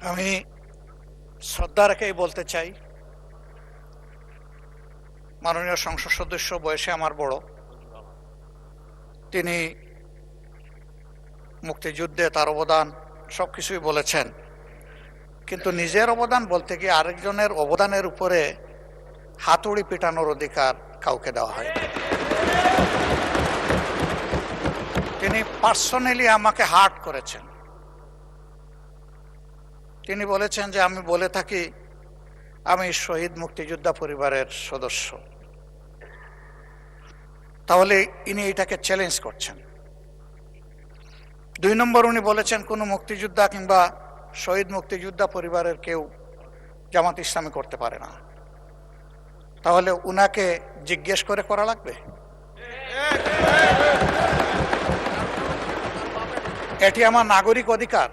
আমি শ্রদ্ধা রেখেই বলতে চাই, মাননীয় সংসদ সদস্য বয়সে আমার বড়, তিনি মুক্তিযুদ্ধে তার অবদান সবকিছুই বলেছেন, কিন্তু নিজের অবদান বলতে গিয়ে আরেকজনের অবদানের উপরে হাতুড়ি পিটানোর অধিকার কাউকে দেওয়া হয়। তিনি পার্সোনালি আমাকে হার্ট করেছেন। তিনি বলেছেন যে আমি বলে থাকি আমি শহীদ মুক্তিযোদ্ধা পরিবারের সদস্য, তাহলে ইনি এটাকে চ্যালেঞ্জ করছেন। 2 নম্বর, উনি বলেছেন কোনো মুক্তিযোদ্ধা কিংবা শহীদ মুক্তিযোদ্ধা পরিবারের কেউ জামাত ইসলামী করতে পারে না। তাহলে উনাকে জিজ্ঞেস করে করা লাগবে? এটি আমার নাগরিক অধিকার।